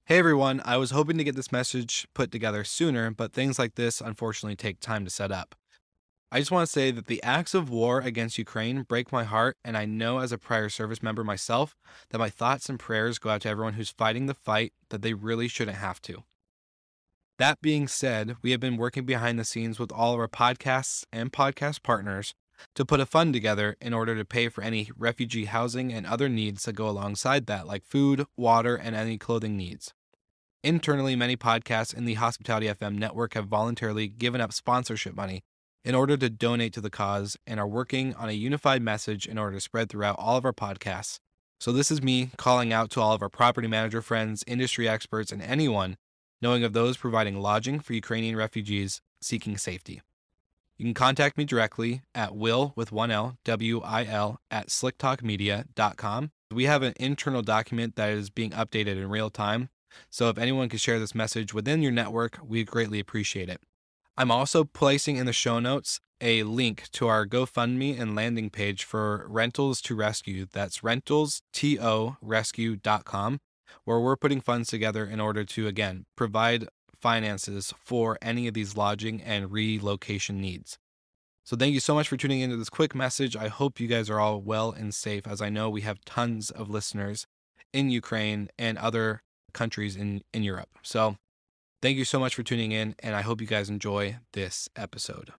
Hey everyone, I was hoping to get this message put together sooner, but things like this unfortunately take time to set up. I just want to say that the acts of war against Ukraine break my heart, and I know as a prior service member myself that my thoughts and prayers go out to everyone who's fighting the fight that they really shouldn't have to. That being said, we have been working behind the scenes with all of our podcasts and podcast partners to put a fund together in order to pay for any refugee housing and other needs that go alongside that, like food, water, and any clothing needs. Internally, many podcasts in the Hospitality FM network have voluntarily given up sponsorship money in order to donate to the cause and are working on a unified message in order to spread throughout all of our podcasts. So this is me calling out to all of our property manager friends, industry experts, and anyone knowing of those providing lodging for Ukrainian refugees seeking safety. You can contact me directly at will with one L, W-I-L, at slicktalkmedia.com. We have an internal document that is being updated in real time, so if anyone could share this message within your network, we'd greatly appreciate it. I'm also placing in the show notes a link to our GoFundMe and landing page for Rentals to Rescue. That's rentalstorescue.com, where we're putting funds together in order to, again, provide finances for any of these lodging and relocation needs. So thank you so much for tuning into this quick message. I hope you guys are all well and safe, as I know we have tons of listeners in Ukraine and other countries in Europe. So thank you so much for tuning in, and I hope you guys enjoy this episode.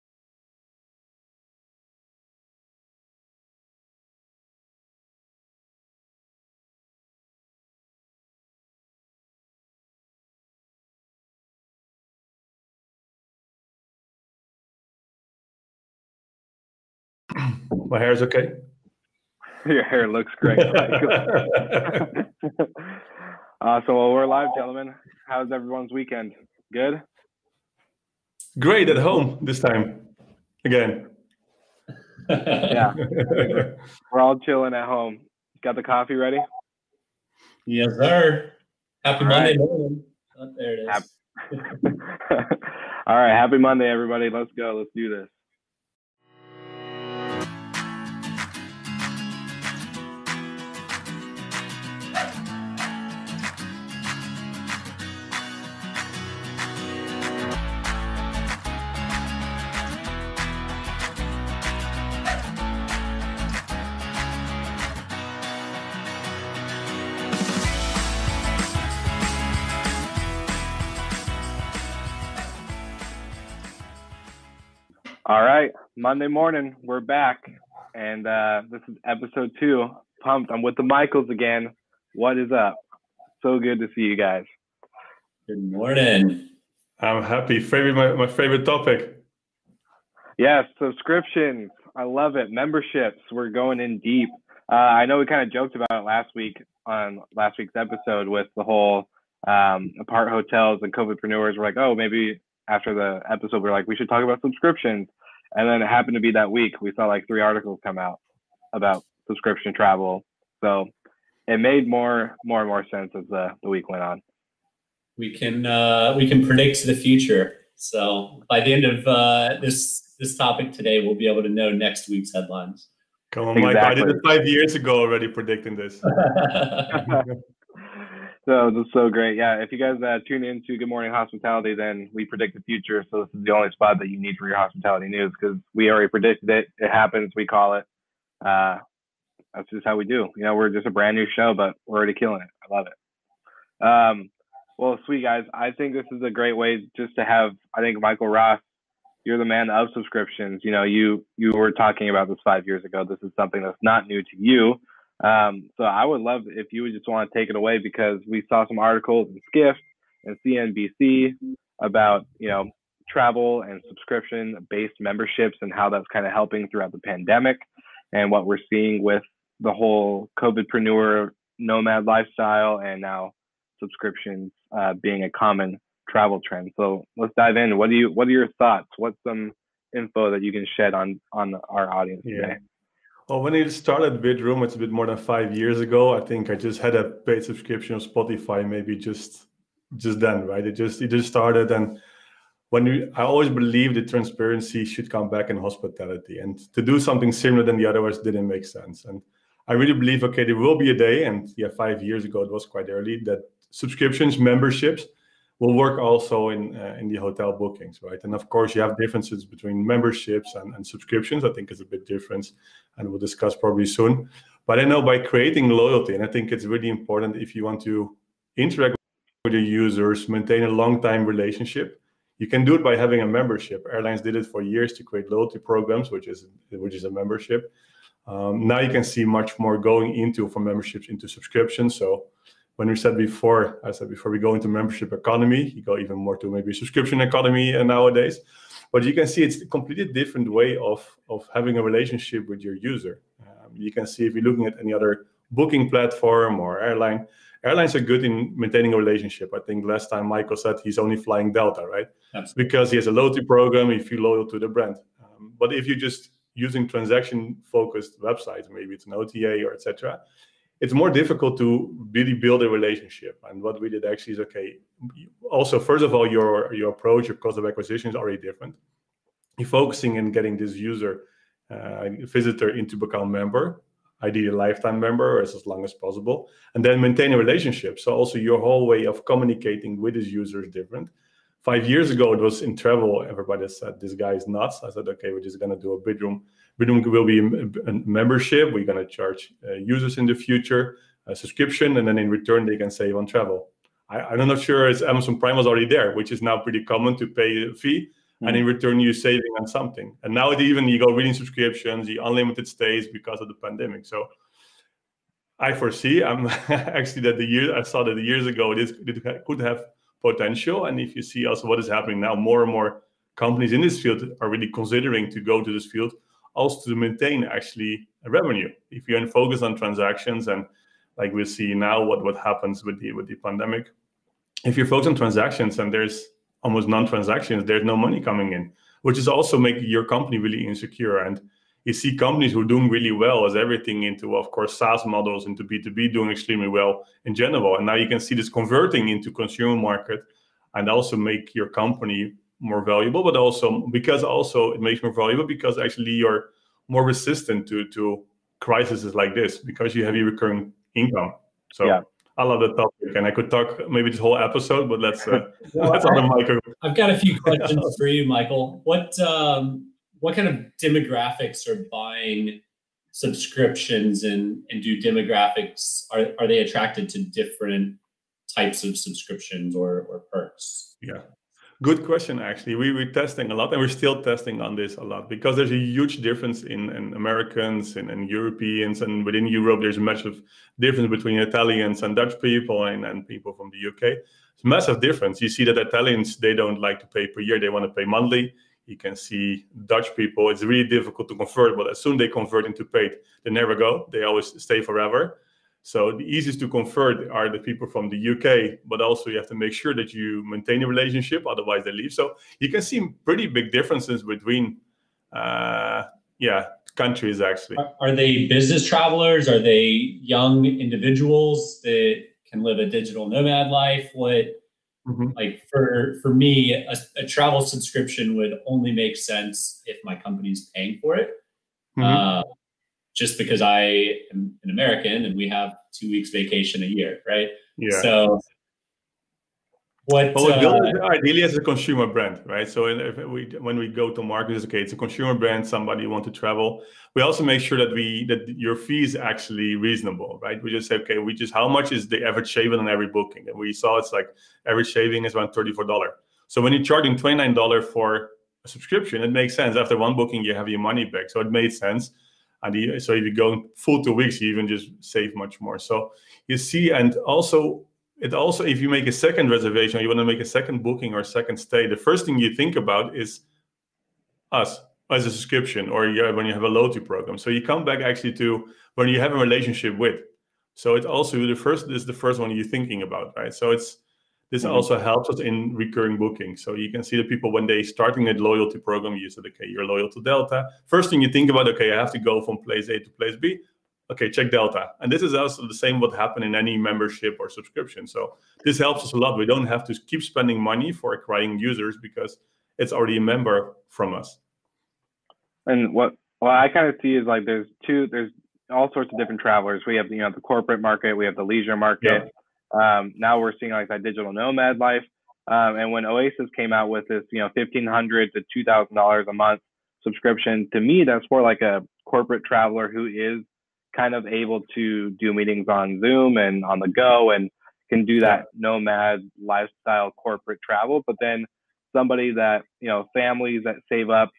My hair is okay. Your hair looks great. So we're live, gentlemen. How's everyone's weekend? Good? Great at home this time. Again. Yeah. We're all chilling at home. Got the coffee ready? Yes, sir. Happy All Monday right. morning. Oh, there it is. All right. Happy Monday, everybody. Let's go. Let's do this. All right, Monday morning, we're back, and this is episode 2. Pumped. I'm with the Michaels again. What is up? So good to see you guys. Good morning. I'm happy. My favorite topic. Yes, subscriptions. I love it. Memberships. We're going in deep. I know we kind of joked about it last week on last week's episode with the whole apart hotels and COVIDpreneurs. We're like, oh, maybe after the episode, we're like, we should talk about subscriptions. And then it happened to be that week. We saw like 3 articles come out about subscription travel. So it made more and more sense as the week went on. We can predict the future. So by the end of this topic today, we'll be able to know next week's headlines. Come on, Mike. Exactly. I did it 5 years ago already predicting this. So this is so great. Yeah, if you guys tune into Good Morning Hospitality, then we predict the future. So this is the only spot that you need for your hospitality news, because we already predicted it. It happens. We call it. That's just how we do. You know, we're just a brand new show, but we're already killing it. I love it. Well, sweet guys, I think this is a great way just to have, I think, Michael Ross, you're the man of subscriptions. You know, you were talking about this 5 years ago. This is something that's not new to you. So I would love if you would just want to take it away, because we saw some articles in Skift and CNBC about, you know, travel and subscription-based memberships and how that's kind of helping throughout the pandemic, and what we're seeing with the whole COVIDpreneur nomad lifestyle, and now subscriptions being a common travel trend. So let's dive in. What are your thoughts? What's some info that you can shed on our audience today? Well, when it started Vidroom, it's a bit more than 5 years ago. I think I just had a paid subscription of Spotify, maybe just then, right? It just started, and I always believed that transparency should come back in hospitality, and to do something similar than the others didn't make sense. And I really believe, okay, there will be a day, and 5 years ago, it was quite early, that subscriptions, memberships will work also in the hotel bookings, right? And of course, you have differences between memberships and subscriptions. I think it's a bit different, and we'll discuss probably soon. But I know by creating loyalty, and I think it's really important if you want to interact with your users, maintain a long-time relationship, you can do it by having a membership. Airlines did it for years to create loyalty programs, which is a membership. Now you can see much more going from memberships into subscriptions. So when I said before we go into membership economy, you go even more to maybe subscription economy nowadays. But you can see it's a completely different way of having a relationship with your user. You can see if you're looking at any other booking platform or airline, airlines are good in maintaining a relationship. I think last time Michael said he's only flying Delta, right? Absolutely. Because he has a loyalty program, you feel loyal to the brand. But if you're just using transaction-focused websites, maybe it's an OTA or etc., it's more difficult to really build a relationship. And what we did actually is, okay, also, first of all, your approach, your cost of acquisition is already different. You're focusing in getting this user, visitor into become a member, ideally a lifetime member or as long as possible, and then maintain a relationship. So also your whole way of communicating with this user is different. 5 years ago, it was in travel, everybody said, this guy is nuts. I said, okay, we're just going to do a Bidroom. Bidroom will be a membership. We're going to charge users in the future a subscription, and then in return, they can save on travel. I'm not sure if Amazon Prime was already there, which is now pretty common to pay a fee, and in return, you're saving on something. And now even you go reading subscriptions, the unlimited stays because of the pandemic. So I foresee, actually that I saw that years ago, this could have potential. And if you see also what is happening now, more and more companies in this field are really considering to go to this field also to maintain actually a revenue. If you're focused on transactions, and like we see now what happens with the pandemic, if you're focused on transactions and there's almost non-transactions, there's no money coming in, which is also making your company really insecure. And you see companies who are doing really well as everything into, of course, SaaS models, into B2B doing extremely well in general. And now you can see this converting into consumer market and also make your company more valuable, but also because also it makes more valuable because actually you're more resistant to crises like this because you have your recurring income. So yeah. I love the topic, and I could talk maybe this whole episode, but let's on the micro. I've got a few questions for you, Michael. What kind of demographics are buying subscriptions, and do demographics are they attracted to different types of subscriptions or perks? Yeah. Good question, actually. We're testing a lot, and we're still testing on this a lot because there's a huge difference in Americans and Europeans, and within Europe, there's a massive difference between Italians and Dutch people and people from the UK. It's a massive difference. You see that Italians, they don't like to pay per year. They want to pay monthly. You can see Dutch people, it's really difficult to convert, but as soon as they convert into paid, they never go. They always stay forever. So the easiest to convert are the people from the UK, but also you have to make sure that you maintain a relationship, otherwise they leave. So you can see pretty big differences between countries, actually. Are they business travelers? Are they young individuals that can live a digital nomad life? Like for me, a travel subscription would only make sense if my company's paying for it. Just because I am an American and we have 2 weeks vacation a year, right? Yeah. So ideally as a consumer brand, right? So when we go to market, it's a consumer brand, somebody want to travel. We also make sure that your fee is actually reasonable, right? We just say, okay, how much is the average shaving on every booking? And we saw it's like average shaving is around $34. So when you're charging $29 for a subscription, it makes sense. After one booking, you have your money back. So it made sense. And so if you go full 2 weeks, you even just save much more. So you see, and also if you make a second reservation, or you want to make a second booking or second stay, the first thing you think about is us as a subscription, or when you have a loyalty program. So you come back actually to when you have a relationship with. So it's also the first one you're thinking about, right? So this also helps us in recurring booking. So you can see the people when they starting a loyalty program, you said, okay, you're loyal to Delta. First thing you think about, okay, I have to go from place A to place B. Okay, check Delta. And this is also the same what happened in any membership or subscription. So this helps us a lot. We don't have to keep spending money for acquiring users because it's already a member from us. And what I kind of see is like there's all sorts of different travelers. We have the corporate market, we have the leisure market. Now we're seeing like that digital nomad life. And when Oasis came out with this, $1,500 to $2,000 a month subscription, to me, that's more like a corporate traveler who is kind of able to do meetings on Zoom and on the go and can do that nomad lifestyle corporate travel. But then somebody that, families that save up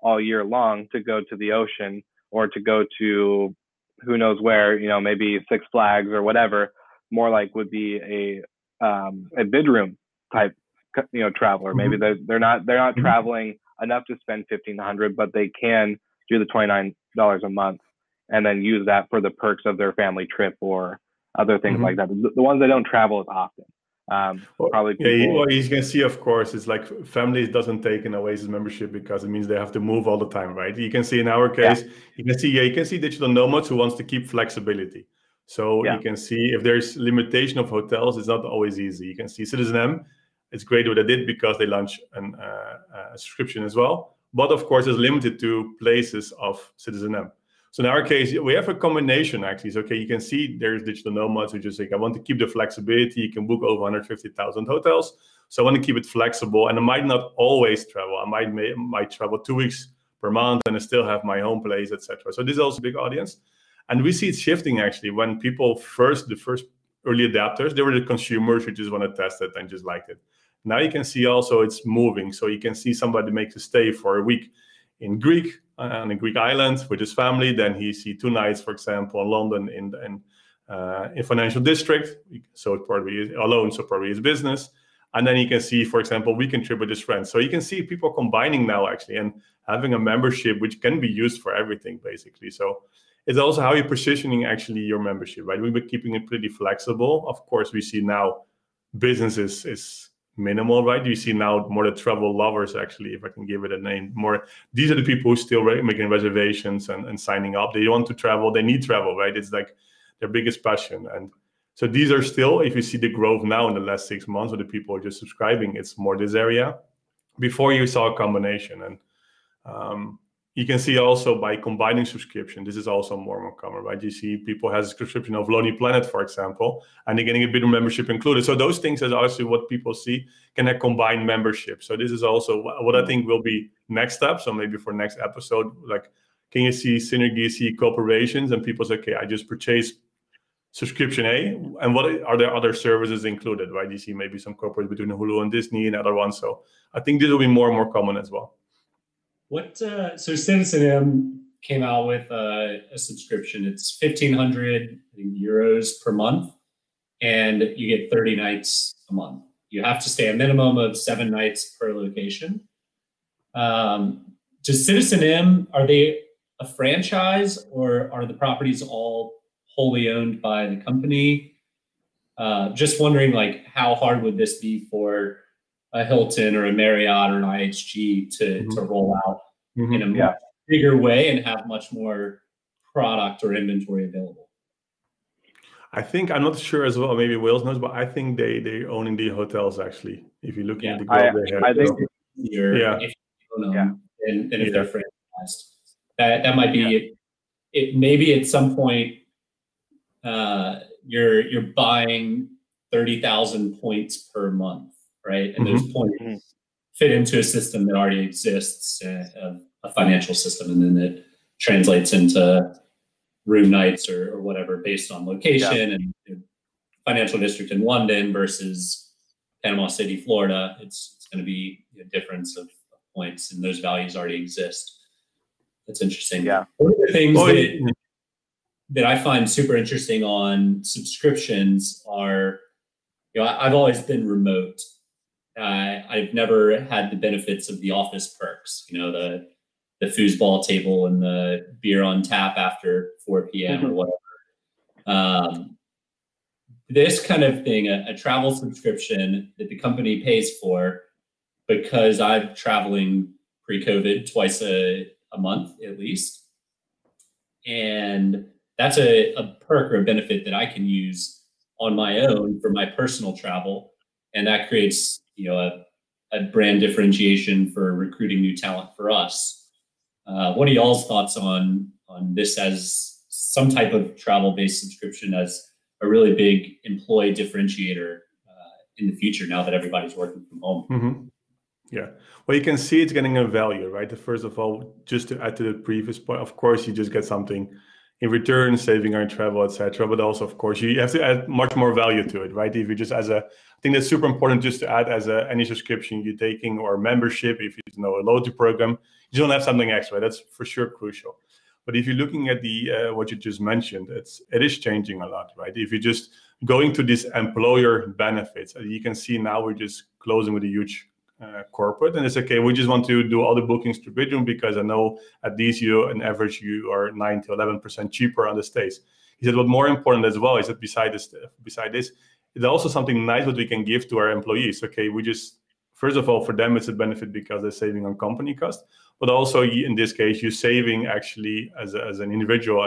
all year long to go to the ocean or to go to who knows where, maybe Six Flags or whatever, more like would be a vidroom type, traveler. Maybe they're not traveling enough to spend $1,500, but they can do the $29 a month and then use that for the perks of their family trip or other things like that. The ones that don't travel as often. Probably people. Well, you can see, of course, it's like families doesn't take an Oasis membership because it means they have to move all the time, right? You can see in our case, you can see digital nomads who wants to keep flexibility. So you can see if there's limitation of hotels, it's not always easy. You can see Citizen M, it's great what they did because they launched a subscription as well. But of course, it's limited to places of Citizen M. So in our case, we have a combination actually. So, you can see there's digital nomads who just like, I want to keep the flexibility. You can book over 150,000 hotels. So I want to keep it flexible, and I might not always travel. I might travel 2 weeks per month and I still have my home place, etc. So this is also a big audience. And we see it shifting actually when people the first early adapters, they were the consumers who just want to test it and just liked it. Now you can see also it's moving. So you can see somebody makes a stay for a week in Greek, on a Greek island with his family. Then he see 2 nights, for example, in London in financial district. So it probably is alone, so probably his business. And then you can see, for example, weekend trip with his friends. So you can see people combining now actually and having a membership which can be used for everything basically. So it's also how you're positioning actually your membership, right? We've been keeping it pretty flexible. Of course, we see now business is minimal, right? You see now more the travel lovers, actually, if I can give it a name. More, these are the people who still making reservations and signing up. They want to travel, they need travel, right? It's like their biggest passion. And so these are still, if you see the growth now in the last 6 months of the people who are just subscribing, it's more this area. Before you saw a combination. And you can see also by combining subscription, this is also more common, right? You see people has a subscription of Lonely Planet, for example, and they're getting a bit of membership included. So those things is also what people see, can they combine membership? So this is also what I think will be next step. So maybe for next episode, like, can you see synergy, see cooperations, and people say, okay, I just purchased subscription A, and what are there other services included, right? You see maybe some cooperations between Hulu and Disney and other ones. So I think this will be more and more common as well. So Citizen M came out with a subscription. It's 1,500 euros per month, and you get 30 nights a month. You have to stay a minimum of 7 nights per location. Does Citizen M, are they a franchise, or are the properties all wholly owned by the company? Just wondering, like, how hard would this be for a Hilton or a Marriott or an IHG to roll out in a much bigger way and have much more product or inventory available? I think, I'm not sure as well, maybe Wales knows, but I think they're owning the hotels actually. If you look at the growth they have. I think if you own them, and if they're franchised. That might be it. Maybe at some point you're buying 30,000 points per month, right? And those points fit into a system that already exists, a financial system, and then it translates into room nights or whatever based on location and financial district in London versus Panama City, Florida. It's going to be a difference of points, and those values already exist. That's interesting. Yeah. One of the things that I find super interesting on subscriptions are, I've always been remote. I've never had the benefits of the office perks, the foosball table and the beer on tap after 4 p.m. or whatever. This kind of thing, a travel subscription that the company pays for, because I'm traveling pre-COVID twice a month at least. And that's a perk or a benefit that I can use on my own for my personal travel. And that creates, a brand differentiation for recruiting new talent for us. What are y'all's thoughts on this as some type of travel-based subscription as a really big employee differentiator in the future now that everybody's working from home. Mm-hmm. Yeah. Well, you can see it's getting a value, right? First of all, just to add to the previous point, of course, you just get something in return, saving on travel, etc. But also, of course, you have to add much more value to it, right? If you just I think that's super important just to add as any subscription you're taking or membership, if you know a loyalty program, you don't have something extra. That's for sure crucial. But if you're looking at the what you just mentioned, it is changing a lot, right? If you're just going to these employer benefits, you can see now we're just closing with a huge corporate, and it's okay. We just want to do all the bookings through Bidroom because I know at least on average you are 9 to 11% cheaper on the stays. He said, what more important as well is that beside this, it's also something nice that we can give to our employees. Okay, we just first of all for them it's a benefit because they're saving on company cost, but also in this case you're saving actually as an individual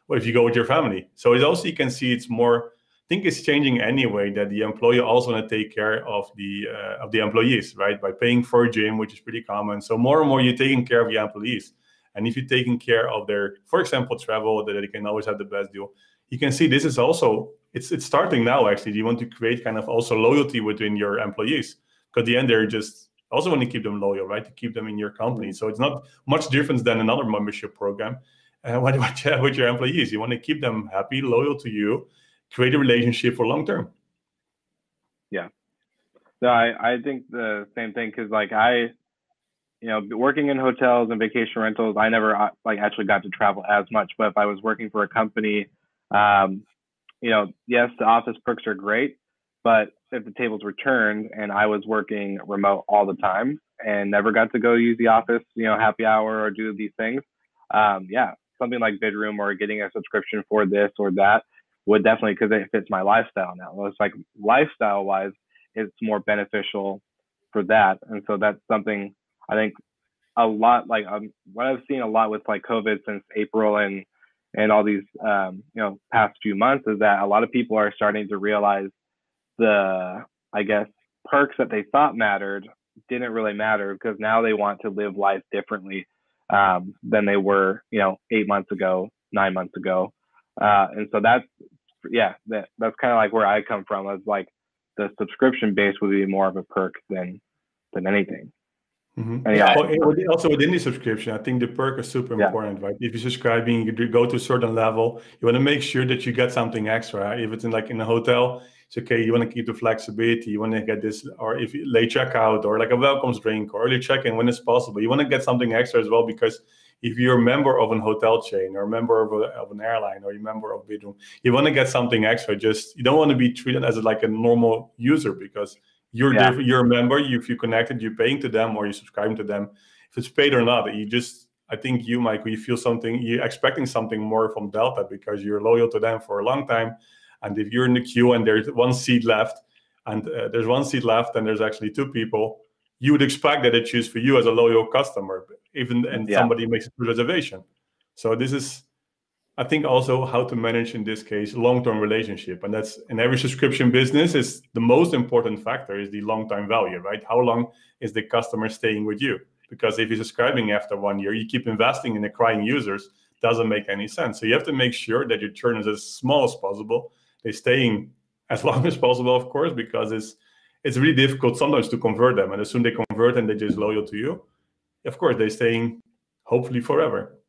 if you go with your family. So it's also you can see it's more. I think it's changing anyway that the employer also want to take care of the employees, right? By paying for a gym, which is pretty common. So more and more you're taking care of your employees. And if you're taking care of their, for example, travel, that they can always have the best deal. You can see this is also, it's starting now actually. You want to create kind of also loyalty within your employees. Because at the end they're just also want to keep them loyal, right? To keep them in your company. So it's not much different than another membership program with your employees. You want to keep them happy, loyal to you, create a relationship for long term. Yeah. No, I think the same thing because like working in hotels and vacation rentals, I never actually got to travel as much. But if I was working for a company, yes, the office perks are great, but if the tables were turned and I was working remote all the time and never got to go use the office, happy hour or do these things, something like Bidroom or getting a subscription for this or that would definitely, because it fits my lifestyle now. It's like lifestyle wise, it's more beneficial for that. And so that's something I think a lot, like what I've seen a lot with like COVID since April and all these, past few months is that a lot of people are starting to realize the, I guess, perks that they thought mattered didn't really matter because now they want to live life differently than they were, 8 months ago, 9 months ago. And so that's kind of like where I come from. Is like the subscription base would be more of a perk than anything. Mm-hmm. Also within the subscription, I think the perk is super important, right? If you're subscribing, you go to a certain level, you want to make sure that you get something extra. Right? If it's in a hotel, it's okay. You want to keep the flexibility. You want to get this, or if you late checkout, or like a welcomes drink, or early check-in when it's possible. You want to get something extra as well because if you're a member of a hotel chain or a member of an airline or you're a member of Bidroom, you want to get something extra. Just you don't want to be treated as like a normal user because you're different. You're a member. If you're connected, you're paying to them or you're subscribing to them. If it's paid or not, I think you, Michael, you feel something. You're expecting something more from Delta because you're loyal to them for a long time. And if you're in the queue and there's one seat left, and there's actually two people, you would expect that they choose for you as a loyal customer, somebody makes a reservation. So this is, I think, also how to manage, in this case, long-term relationship. And that's in every subscription business is the most important factor is the long-term value, right? How long is the customer staying with you? Because if you're subscribing after 1 year, you keep investing in acquiring users, doesn't make any sense. So you have to make sure that your churn is as small as possible. They're staying as long as possible, of course, because it's really difficult sometimes to convert them. And as soon as they convert and they're just loyal to you, of course, they're staying hopefully forever.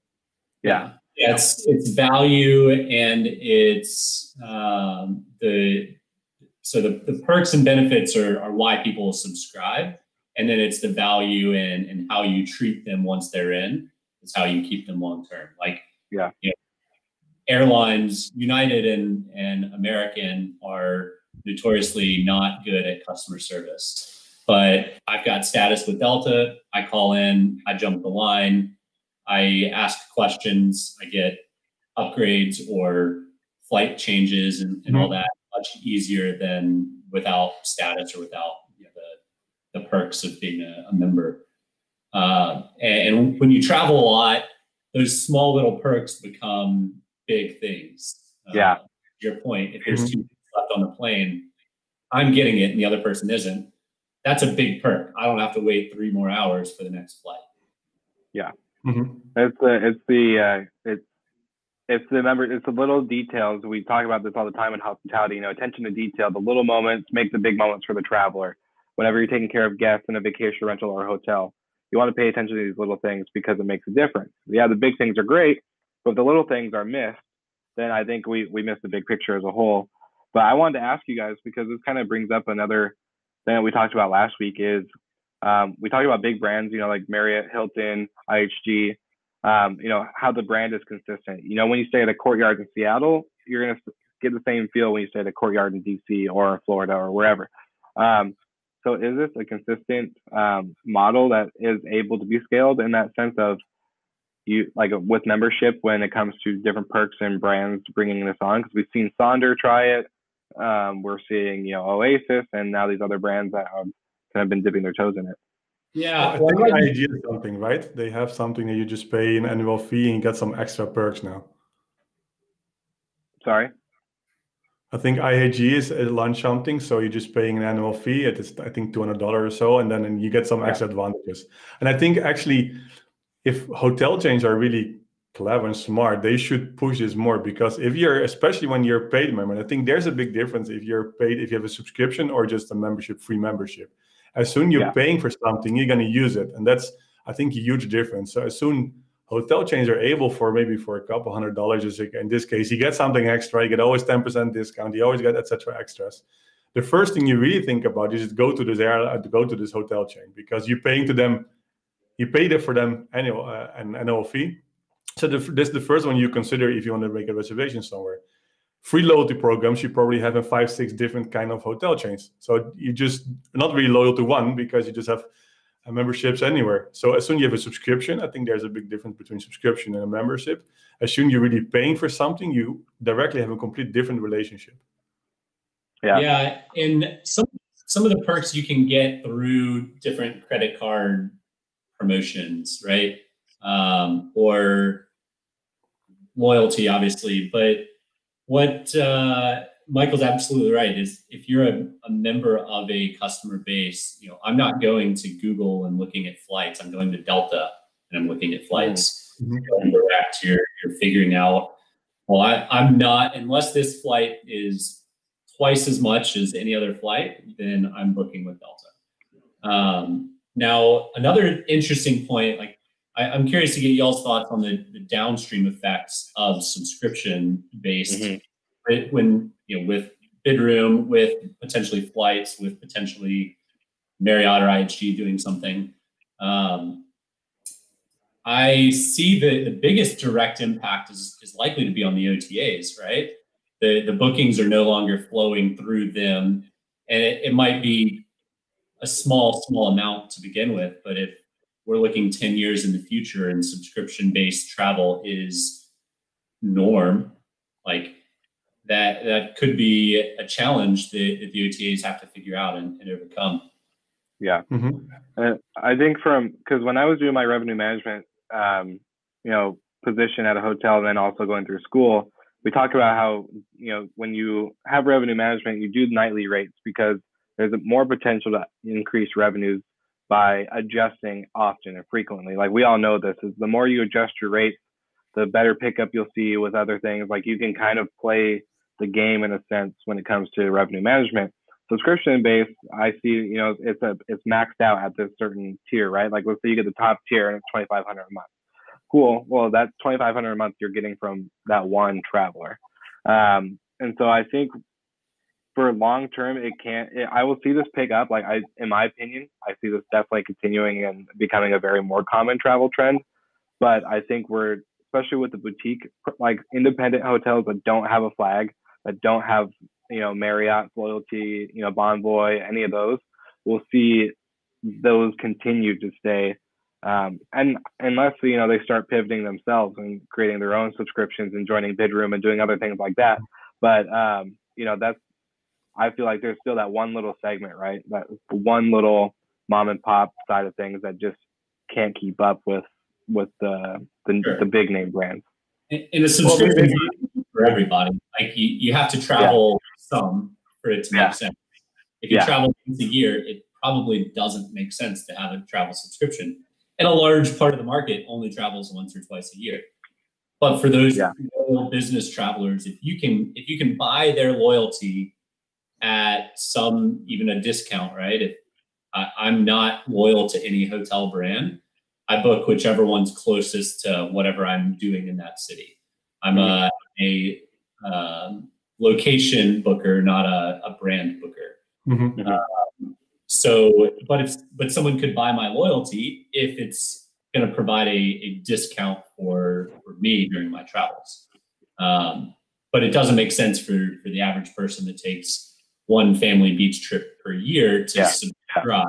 Yeah, it's value and it's the perks and benefits are why people subscribe. And then it's the value and how you treat them once they're in. It's how you keep them long term. Airlines, United and American are notoriously not good at customer service. But I've got status with Delta. I call in, I jump the line, I ask questions, I get upgrades or flight changes and all that much easier than without status or without the perks of being a member. And when you travel a lot, those small little perks become big things. To your point, if there's 2 people left on the plane, I'm getting it and the other person isn't. That's a big perk. I don't have to wait 3 more hours for the next flight. Yeah. Mm-hmm. It's it's the little details. We talk about this all the time in hospitality, attention to detail, the little moments make the big moments for the traveler. Whenever you're taking care of guests in a vacation rental or a hotel, you want to pay attention to these little things because it makes a difference. Yeah, the big things are great, but if the little things are missed, then I think we miss the big picture as a whole. But I wanted to ask you guys, because this kind of brings up another thing that we talked about last week is we talked about big brands, like Marriott, Hilton, IHG, how the brand is consistent. When you stay at a Courtyard in Seattle, you're going to get the same feel when you stay at a Courtyard in DC or Florida or wherever. So is this a consistent model that is able to be scaled in that sense of with membership when it comes to different perks and brands bringing this on? Because we've seen Sonder try it. We're seeing, Oasis and now these other brands that have kind of been dipping their toes in it. Yeah, I think IAG is something, right? They have something that you just pay an annual fee and you get some extra perks now. Sorry? I think IAG is launched something, so you're just paying an annual fee. It is, I think, $200 or so, and then you get some extra advantages. And I think actually, if hotel chains are really clever and smart, they should push this more, because especially when you're a paid member, I think there's a big difference if you're paid, if you have a subscription or just a membership, free membership. As soon you're paying for something, you're going to use it. And that's, I think, a huge difference. So as soon hotel chains are able for a couple $100, in this case, you get something extra, you get always 10% discount, you always get etc. extras. The first thing you really think about is go to this hotel chain, because you're paying to them, you pay for them an annual fee. So this is the first one you consider if you want to make a reservation somewhere. Free loyalty programs, you probably have in 5-6 different kind of hotel chains. So you just not really loyal to one, because you just have memberships anywhere. So as soon as you have a subscription, I think there's a big difference between subscription and a membership. As soon as you're really paying for something, you directly have a complete different relationship. Yeah, and some of the perks you can get through different credit card promotions, right? Or loyalty, obviously. But what Michael's absolutely right is, if you're a member of a customer base, I'm not going to Google and looking at flights. I'm going to Delta and I'm looking at flights. Going direct, you're figuring out, well, I'm not, unless this flight is twice as much as any other flight, then I'm booking with Delta. Now, another interesting point, I'm curious to get y'all's thoughts on the downstream effects of subscription-based, when with Bidroom, with potentially flights, with potentially Marriott or IHG doing something. I see the biggest direct impact is likely to be on the OTAs, right? The bookings are no longer flowing through them, and it might be a small amount to begin with, but if we're looking 10 years in the future and subscription-based travel is norm, that could be a challenge that the OTAs have to figure out and overcome. Yeah. I think because when I was doing my revenue management, position at a hotel and then also going through school, we talk about how, when you have revenue management, you do nightly rates because there's more potential to increase revenues by adjusting often and frequently. We all know this is the more you adjust your rates, the better pickup you'll see with other things. You can kind of play the game in a sense when it comes to revenue management. Subscription based, I see, it's maxed out at this certain tier, right? Let's say you get the top tier and it's $2,500 a month. Cool. Well, that's $2,500 a month you're getting from that one traveler. And so I think for long term, I will see this pick up. In my opinion, I see this definitely continuing and becoming a very more common travel trend. But I think especially with the boutique, independent hotels that don't have a flag, that don't have, Marriott loyalty, Bonvoy, any of those, we'll see those continue to stay. And unless, they start pivoting themselves and creating their own subscriptions and joining Bidroom and doing other things like that. But, I feel like there's still that one little segment, right? That one little mom and pop side of things that just can't keep up with the big name brands. In a subscription for everybody, you have to travel some for it to make sense. If you travel once a year, it probably doesn't make sense to have a travel subscription. And a large part of the market only travels once or twice a year. But for those Yeah. loyal business travelers, if you can buy their loyalty at even a discount, right? If I'm not loyal to any hotel brand, I book whichever one's closest to whatever I'm doing in that city. I'm a location booker, not a brand booker. But someone could buy my loyalty if it's going to provide a discount for me during my travels. But it doesn't make sense for the average person that takes one family beach trip per year to subscribe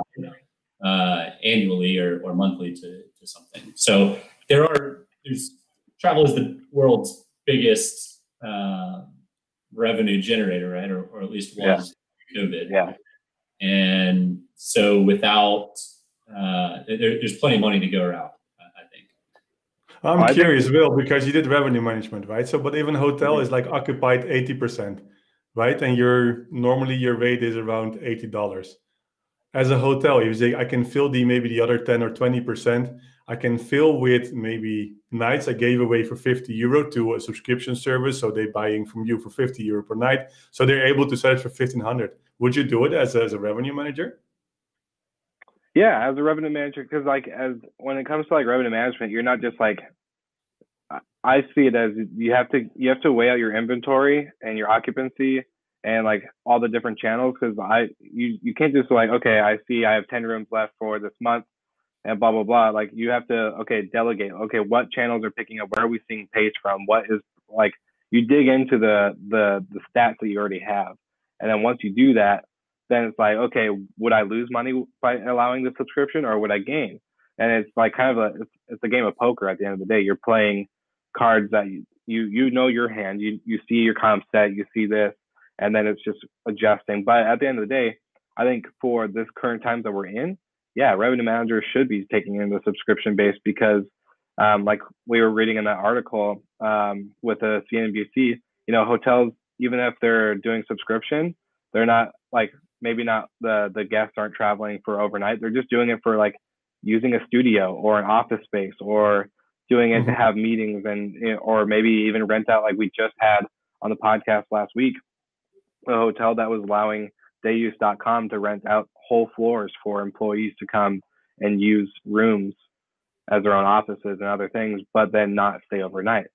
annually or monthly to something. So travel is the world's biggest revenue generator, right? Or at least was COVID. Yeah. And so without, there's plenty of money to go around, I think. I'm curious, Will, because you did revenue management, right? So, but even hotel is like occupied 80%, right? And normally your rate is around $80. As a hotel, you say I can fill maybe the other 10 or 20%. I can fill with maybe nights I gave away for €50 to a subscription service. So they're buying from you for €50 per night. So they're able to sell it for 1,500. Would you do it as a revenue manager? Yeah, as a revenue manager, because when it comes to like revenue management, you're not just like, I see it as you have to weigh out your inventory and your occupancy and like all the different channels, because you can't just like, okay, I see I have 10 rooms left for this month and blah blah blah. Like you have to delegate. Okay, what channels are picking up? Where are we seeing pace from? What is like, you dig into the stats that you already have, and then once you do that, then it's like, okay, would I lose money by allowing the subscription or would I gain? And it's like kind of it's a game of poker at the end of the day. You're playing cards that you know your hand. You see your comp set. You see this. And then it's just adjusting. But at the end of the day, I think for this current times that we're in, revenue managers should be taking in the subscription base because, like we were reading in that article with the CNBC, hotels, even if they're doing subscription, they're not like, maybe not the guests aren't traveling for overnight. They're just doing it for like using a studio or an office space or doing it to have meetings or maybe even rent out, like we just had on the podcast last week, a hotel that was allowing dayuse.com to rent out whole floors for employees to come and use rooms as their own offices and other things, but then not stay overnight.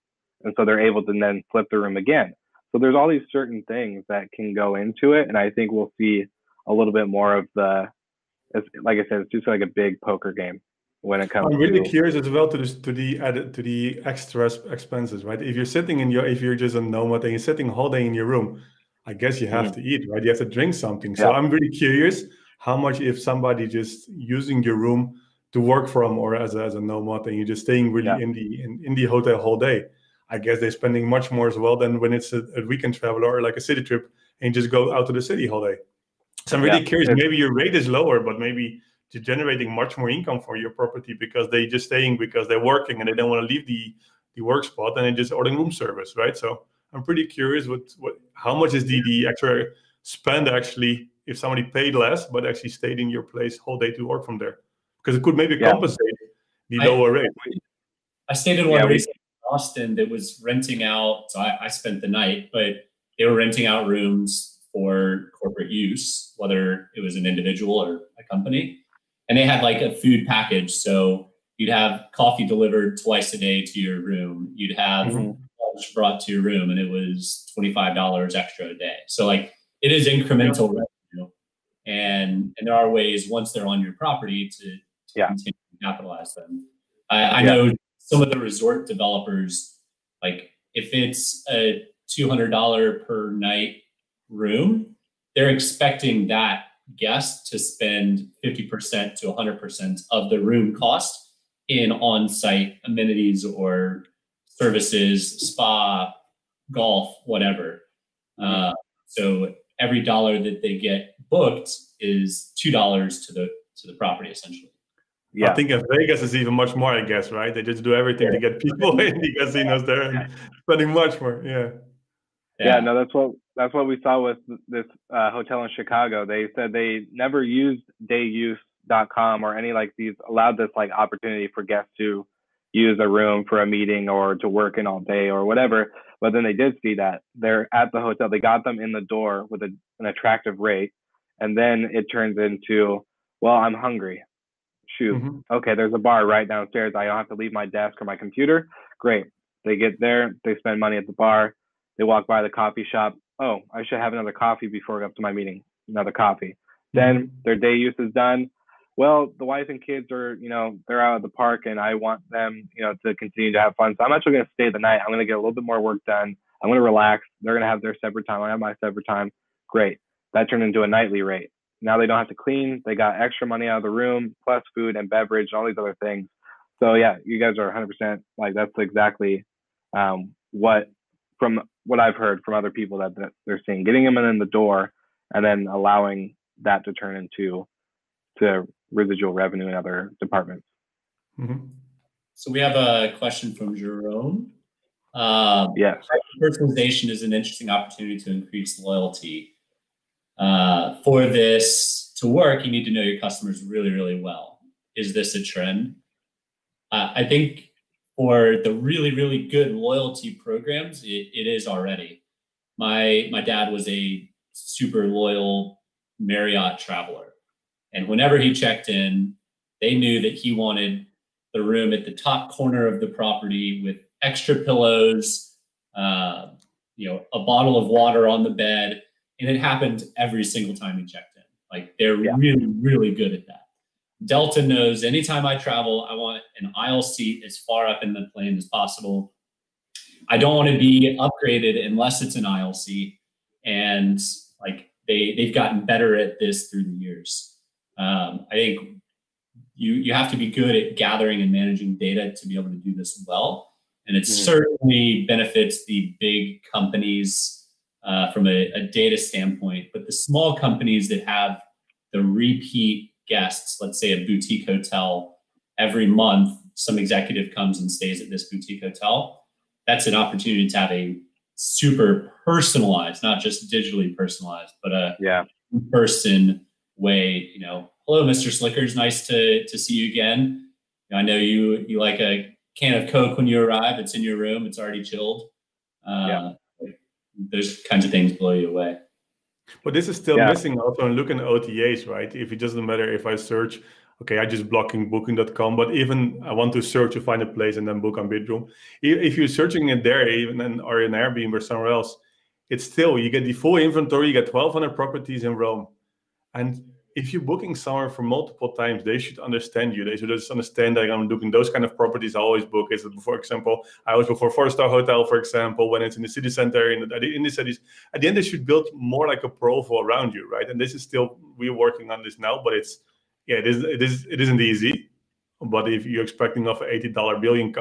And so they're able to then flip the room again. So there's all these certain things that can go into it. And I think we'll see a little bit more of like I said, it's just like a big poker game when it comes. I'm really curious as well to the extra expenses, right? If you're just a nomad and you're sitting whole day in your room, I guess you have to eat, right? You have to drink something. So I'm really curious how much, if somebody just using your room to work from or as a nomad and you're just staying really in the hotel whole day, I guess they're spending much more as well than when it's a weekend travel or like a city trip and just go out to the city whole day. So I'm really curious, maybe your rate is lower, but maybe you're generating much more income for your property because they're just staying because they're working and they don't want to leave the work spot and they just ordering room service, right? So I'm pretty curious how much is the extra spend actually if somebody paid less but actually stayed in your place whole day to work from there, because it could maybe compensate the lower rate. I stayed in one recently in Austin that was renting out. So I spent the night, but they were renting out rooms for corporate use, whether it was an individual or a company, and they had like a food package. So you'd have coffee delivered twice a day to your room. You'd have lunch brought to your room, and it was $25 extra a day. So like it is incremental revenue, and there are ways once they're on your property to continue to capitalize them. I know some of the resort developers, like if it's a $200 per night room, they're expecting that guest to spend 50% to 100% of the room cost in on-site amenities or services, spa, golf, whatever. So every dollar that they get booked is $2 to the property, essentially. I think in Vegas is even much more, I guess, right? They just do everything to get people in the casinos there and spending much more. No, that's what we saw with this hotel in Chicago. They said they never used dayuse.com or any like these, allowed this like opportunity for guests to use a room for a meeting or to work in all day or whatever. But then they did see that they're at the hotel. They got them in the door with an attractive rate. And then it turns into, well, I'm hungry. Shoot. Okay, there's a bar right downstairs. I don't have to leave my desk or my computer. Great. They get there. They spend money at the bar. They walk by the coffee shop. Oh, I should have another coffee before I go up to my meeting. Another coffee. Then their day use is done. Well, the wife and kids are, they're out at the park and I want them, to continue to have fun. So I'm actually going to stay the night. I'm going to get a little bit more work done. I'm going to relax. They're going to have their separate time. I have my separate time. Great. That turned into a nightly rate. Now they don't have to clean. They got extra money out of the room, plus food and beverage and all these other things. So yeah, you guys are 100% like, that's exactly from what I've heard from other people that they're seeing, getting them in the door and then allowing that to turn into residual revenue in other departments. So we have a question from Jerome. Yes. Personalization is an interesting opportunity to increase loyalty. For this to work, you need to know your customers really, really well. Is this a trend? I think for the really, really good loyalty programs, it is already. My dad was a super loyal Marriott traveler. And whenever he checked in, they knew that he wanted the room at the top corner of the property with extra pillows, a bottle of water on the bed. And it happened every single time he checked in. Like they're really, really good at that. Delta knows anytime I travel, I want an aisle seat as far up in the plane as possible. I don't want to be upgraded unless it's an aisle seat. And like they've gotten better at this through the years. I think you have to be good at gathering and managing data to be able to do this well. And it certainly benefits the big companies from a data standpoint, but the small companies that have the repeat guests, let's say a boutique hotel, every month, some executive comes and stays at this boutique hotel. That's an opportunity to have a super personalized, not just digitally personalized, but a person way, hello, Mr. Slickers, nice to see you again. I know you like a can of Coke when you arrive. It's in your room. It's already chilled. Those kinds of things blow you away. But this is still missing also in looking at OTAs, right? If it doesn't matter if I search, okay, I just blocking booking.com, but even I want to search to find a place and then book on Bidroom. If you're searching it there, even or in Airbnb or somewhere else, it's still, you get the full inventory, you get 1,200 properties in Rome. And if you're booking somewhere for multiple times, they should understand you. They should just understand that I'm looking those kind of properties. I always book. Is it, for example, I always book for a 4-star hotel, for example, when it's in the city center, in the cities. At the end, they should build more like a profile around you, right? And this is still, we're working on this now, but it isn't easy. But if you're expecting of an $80 billion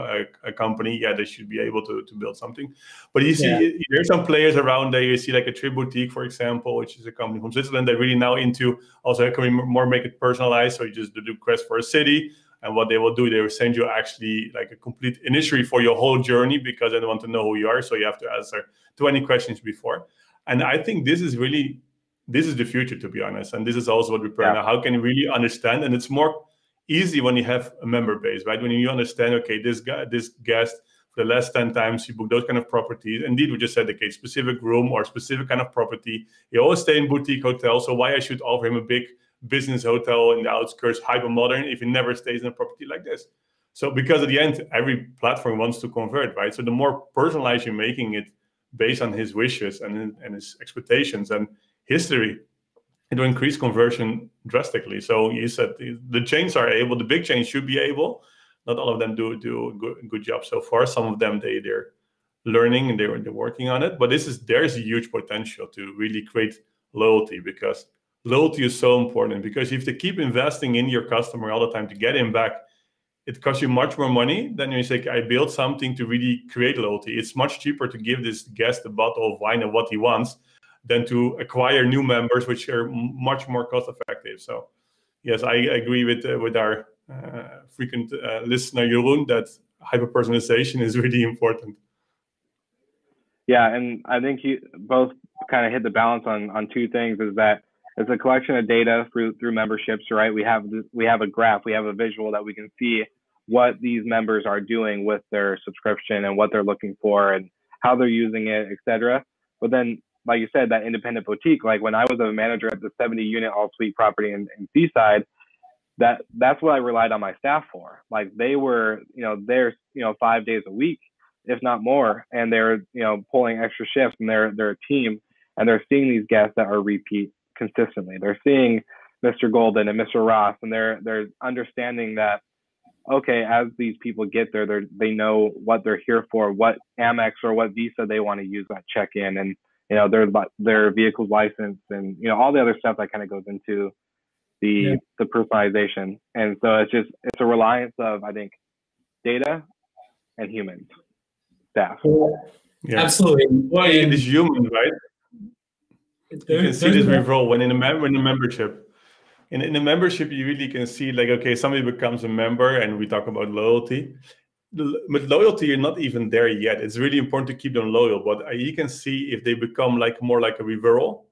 company, they should be able to build something. But you see, there's some players around there. You see like a Trip Boutique, for example, which is a company from Switzerland. They're really now into also can we more make it personalized. So you just do request for a city. And what they will do, they will send you actually like a complete itinerary for your whole journey because they want to know who you are. So you have to answer 20 questions before. And I think this is the future, to be honest. And this is also what we plan now. How can you really understand? And it's more easy when you have a member base, right? When you understand, okay, this guest for the last 10 times, you book those kind of properties. Indeed, we just said, okay, specific room or specific kind of property. He always stay in boutique hotels, so why I should offer him a big business hotel in the outskirts, hyper modern, if he never stays in a property like this? So because at the end, every platform wants to convert, right? So the more personalized you're making it based on his wishes and his expectations and history, it will increase conversion drastically. So you said the chains are able, the big chains should be able. Not all of them do a good job so far. Some of them, they're learning and they're working on it. But there's a huge potential to really create loyalty, because loyalty is so important. Because if they keep investing in your customer all the time to get him back, it costs you much more money than you say, I built something to really create loyalty. It's much cheaper to give this guest a bottle of wine and what he wants than to acquire new members, which are much more cost effective. So yes, I agree with our frequent listener, Jeroen, that hyper-personalization is really important. Yeah, and I think you both kind of hit the balance on two things, is that it's a collection of data through memberships, right? We have a graph, we have a visual that we can see what these members are doing with their subscription and what they're looking for and how they're using it, etc. But then, like you said, that independent boutique, like when I was a manager at the 70 unit all suite property in Seaside, that's what I relied on my staff for. Like they were, there, 5 days a week, if not more, and they're, pulling extra shifts, and they're a team, and they're seeing these guests that are repeat consistently. They're seeing Mr. Golden and Mr. Ross, and they're understanding that, okay, as these people get there, they know what they're here for, what Amex or what Visa they want to use at check-in, and their vehicle's license, and all the other stuff that kind of goes into the personalization. And so it's a reliance of, I think, data and humans, staff. Yeah. Absolutely. Well, it is human, right? You can see this referral when in a membership. In a membership, you really can see, like, okay, somebody becomes a member, and we talk about loyalty. With loyalty, you're not even there yet. It's really important to keep them loyal, but you can see if they become more like a referral,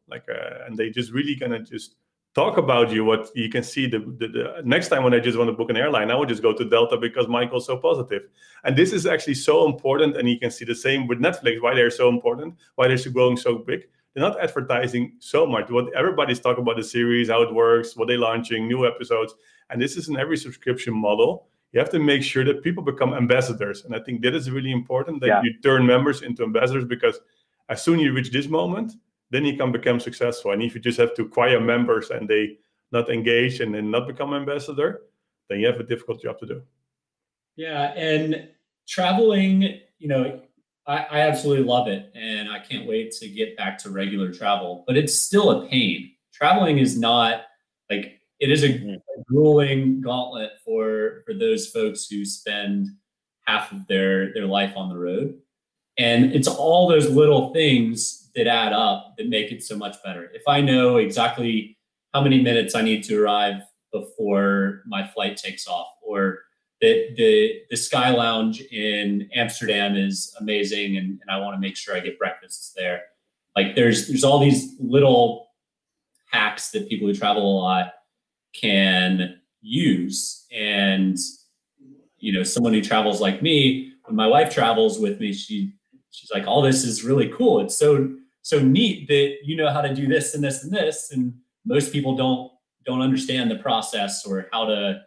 and they just really gonna just talk about you. What you can see the next time when I just want to book an airline, I would just go to Delta because Michael's so positive. And this is actually so important. And you can see the same with Netflix, why they're so important, why they're growing so big. They're not advertising so much. What everybody's talking about the series, how it works, what they're launching, new episodes. And this is in every subscription model. You have to make sure that people become ambassadors. And I think that is really important, that you turn members into ambassadors, because as soon as you reach this moment, then you can become successful. And if you just have to acquire members and they not engage and then not become ambassador, then you have a difficult job to do. Yeah, and traveling, I absolutely love it, and I can't wait to get back to regular travel. But it's still a pain. Traveling is not it is a grueling gauntlet for those folks who spend half of their life on the road. And it's all those little things that add up that make it so much better. If I know exactly how many minutes I need to arrive before my flight takes off, or that the Sky Lounge in Amsterdam is amazing, and I want to make sure I get breakfasts there. There's all these little hacks that people who travel a lot can use. And someone who travels like me, when my wife travels with me, she's like, all this is really cool. It's so neat that you know how to do this and this and this. And most people don't understand the process, or how to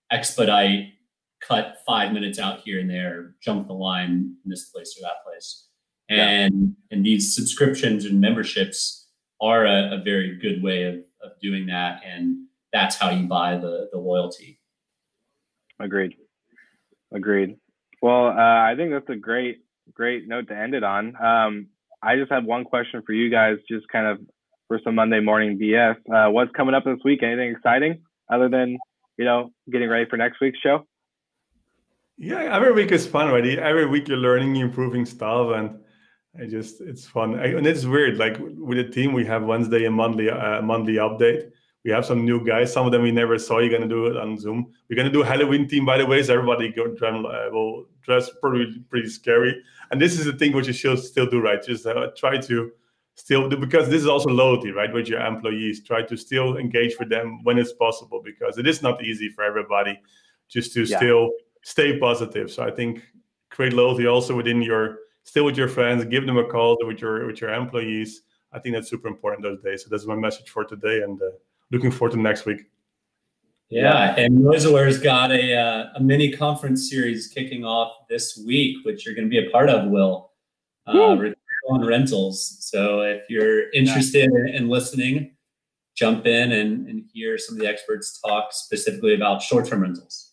expedite, cut 5 minutes out here and there, jump the line in this place or that place. And these subscriptions and memberships are a very good way of doing that. And that's how you buy the loyalty. Agreed. Well, I think that's a great note to end it on. I just have one question for you guys, just kind of for some Monday morning BS. What's coming up this week? Anything exciting other than, getting ready for next week's show? Yeah, every week is fun, right? Every week you're learning, improving stuff, and it's fun. And it's weird. Like with the team, we have Wednesday and monthly update. We have some new guys. Some of them we never saw. You're gonna do it on Zoom. We're gonna do a Halloween theme, by the way. So everybody will dress pretty scary. And this is the thing which you should still do, right? Just try to still do, because this is also loyalty, right? With your employees, try to still engage with them when it's possible, because it is not easy for everybody just to still stay positive. So I think create loyalty also with your friends, give them a call with your employees. I think that's super important those days. So that's my message for today, and looking forward to next week. Yeah, and Noiseware's got a mini conference series kicking off this week, which you're going to be a part of, Will. Return on rentals. So if you're interested in listening, jump in and hear some of the experts talk specifically about short-term rentals.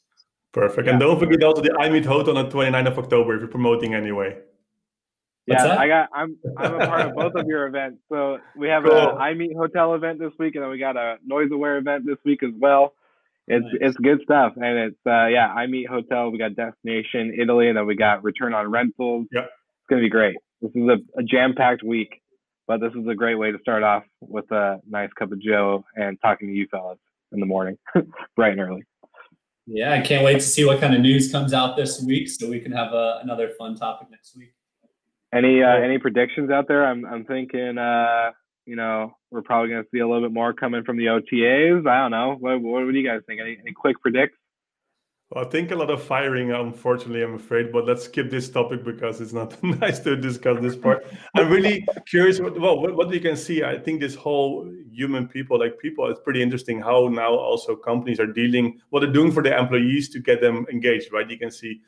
Perfect. And don't forget also the iMeet Hotel on the 29th of October if you're promoting anyway. I'm a part of both of your events. So we have an iMeet Hotel event this week, and then we got a Noiseaware event this week as well. It's good stuff. And it's iMeet Hotel, we got Destination Italy, and then we got Return on Rentals. Yeah. It's gonna be great. This is a jam-packed week, but this is a great way to start off with a nice cup of Joe and talking to you fellas in the morning, bright and early. Yeah, I can't wait to see what kind of news comes out this week, so we can have another fun topic next week. Any predictions out there? I'm thinking we're probably going to see a little bit more coming from the OTAs. I don't know. What do you guys think? Any quick predicts? Well, I think a lot of firing, unfortunately, I'm afraid, but let's skip this topic because it's not nice to discuss this part. I'm really curious, what you can see. I think this whole human people, it's pretty interesting how now also companies are dealing, what they're doing for their employees to get them engaged, right? You can see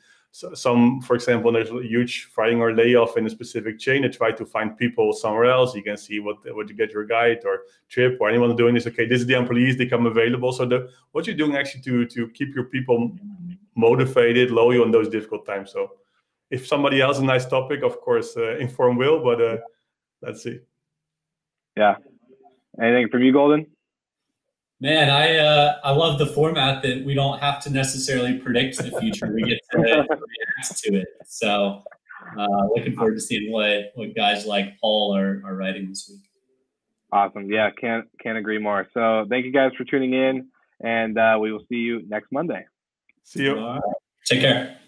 some, for example, there's a huge firing or layoff in a specific chain. They try to find people somewhere else. You can see what you get your guide or trip or anyone doing this. Okay, this is the employees, they come available. So what you're doing actually to keep your people motivated, loyal in those difficult times. So if somebody else has a nice topic, of course, inform Will, but let's see. Yeah. Anything from you, Golden? Man, I love the format that we don't have to necessarily predict the future. We get to react to it. So looking forward to seeing what guys like Paul are writing this week. Awesome. Yeah, can't agree more. So thank you guys for tuning in, and we will see you next Monday. See you. All right. Take care.